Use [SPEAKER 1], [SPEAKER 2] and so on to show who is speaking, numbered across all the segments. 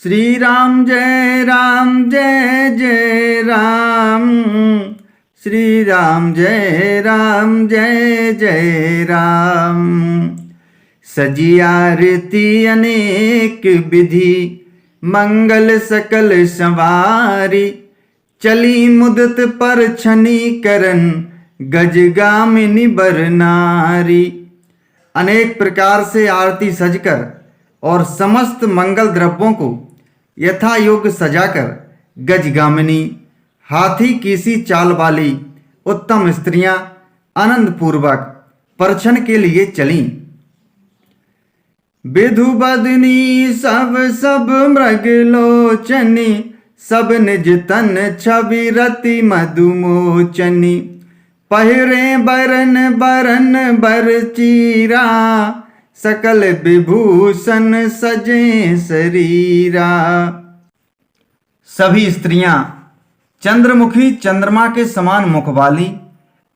[SPEAKER 1] श्री राम जय जय राम। श्री राम जय जय राम। सजी आरती अनेक विधि मंगल सकल संवारी। चली मुदत पर छनी करन गजगामिनी बर नारी। अनेक प्रकार से आरती सजकर और समस्त मंगल द्रव्यों को यथा योग्य सजाकर गजगामिनी हाथी की सी चाल वाली उत्तम स्त्रियां आनंद पूर्वक परछन के लिए चलीं। विधु बदनी सब मृग लोचनी। सब निज तन छवि रति मधुमोचनी। पहिरे बरन बर चीरा। सकल विभूषण सजे शरीरा। सभी स्त्रियां चंद्रमुखी चंद्रमा के समान मुख वाली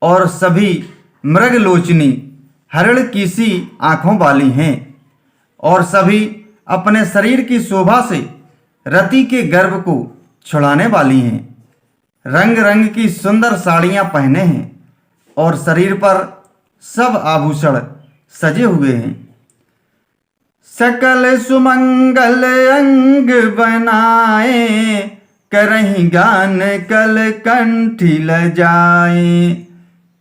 [SPEAKER 1] और सभी मृगलोचनी हरिण की सी आंखों वाली हैं और सभी अपने शरीर की शोभा से रति के गर्भ को छुड़ाने वाली हैं। रंग रंग की सुंदर साड़ियां पहने हैं और शरीर पर सब आभूषण सजे हुए हैं। सकल सुमंगल अंग बनाए। करहीं गान कल कंठी लजाए।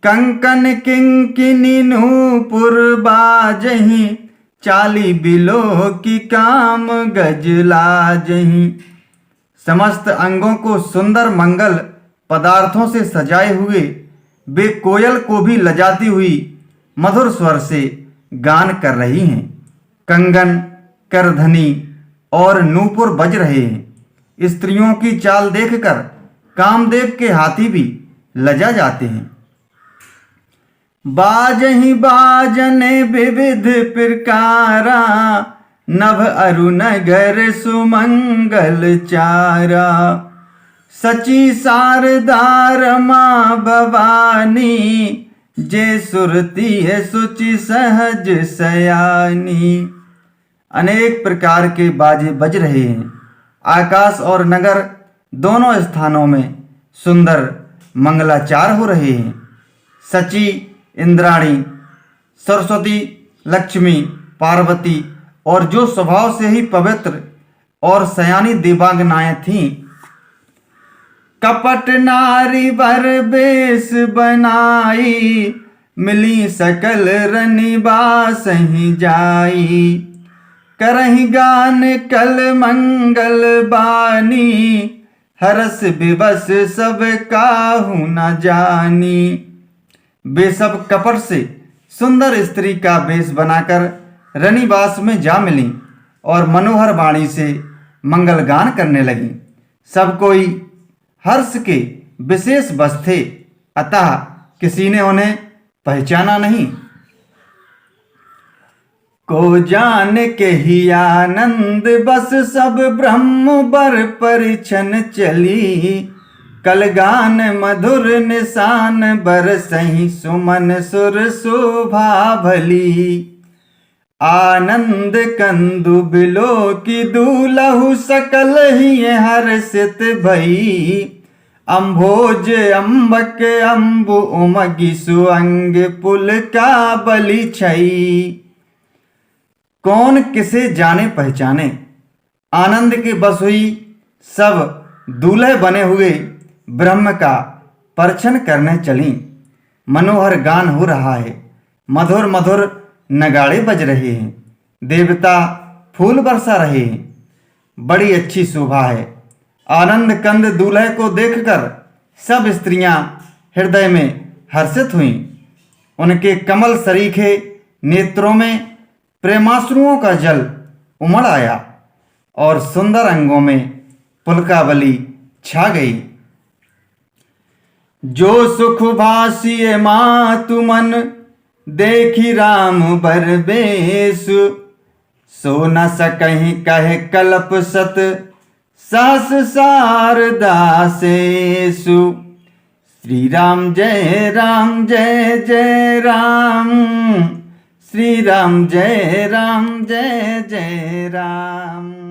[SPEAKER 1] कंकन किंकिनी नूपुर बाजहीं। चाली बिलो की काम गज लाजहीं। समस्त अंगों को सुंदर मंगल पदार्थों से सजाए हुए वे कोयल को भी लजाती हुई मधुर स्वर से गान कर रही हैं। कंगन करधनी और नूपुर बज रहे हैं। स्त्रियों की चाल देखकर कामदेव के हाथी भी लजा जाते हैं। बाजहि बाजने विविध प्रकारा। नभ अरु नगर सुमंगल चारा। सची शारदा रमा भवानी। जे सुरती है सुचि सहज सयानी। अनेक प्रकार के बाजे बज रहे हैं। आकाश और नगर दोनों स्थानों में सुंदर मंगलाचार हो रहे हैं। सची इंद्राणी, सरस्वती, लक्ष्मी, पार्वती और जो स्वभाव से ही पवित्र और सयानी देवांगनाएं थीं, कपट नारी वर बेश बनाई। मिली सकल रनिबासहि जाई। करहि गान कल मंगल बानी। हरस विवश सब काहू न जानी। वे सब कपट से सुंदर स्त्री का वेश बनाकर रनिवास में जा मिली और मनोहर वाणी से मंगल गान करने लगी। सब कोई हर्ष के विशेष बस थे, अतः किसी ने उन्हें पहचाना नहीं। को जान के ही आनंद बस सब ब्रह्म बर परिछन चली। कलगान मधुर निशान बरसहि सुमन सुर शोभा भली। आनंद कंदु बिलो की दूलहु सकल ही हर्षित भई। अम्भोज अम्बक अम्बु उमगी सुअंग पुल का बलि छई। कौन किसे जाने पहचाने, आनंद के बस हुई सब दूल्हे बने हुए ब्रह्म का परछन करने चली। मनोहर गान हो रहा है, मधुर मधुर नगाड़े बज रहे हैं, देवता फूल बरसा रहे हैं। बड़ी अच्छी शोभा है। आनंद कंद दूल्हे को देखकर सब स्त्रियां हृदय में हर्षित हुईं। उनके कमल सरीखे नेत्रों में प्रेमाश्रुओं का जल उमड़ आया और सुंदर अंगों में पुलकावली छा गई। जो सुख भासिए मातु मन। देखी राम बर बेस। सो न सकहि कहे कल्प सत। सास शारदा सेसु। श्री राम जय जय राम। श्री राम जय जय राम।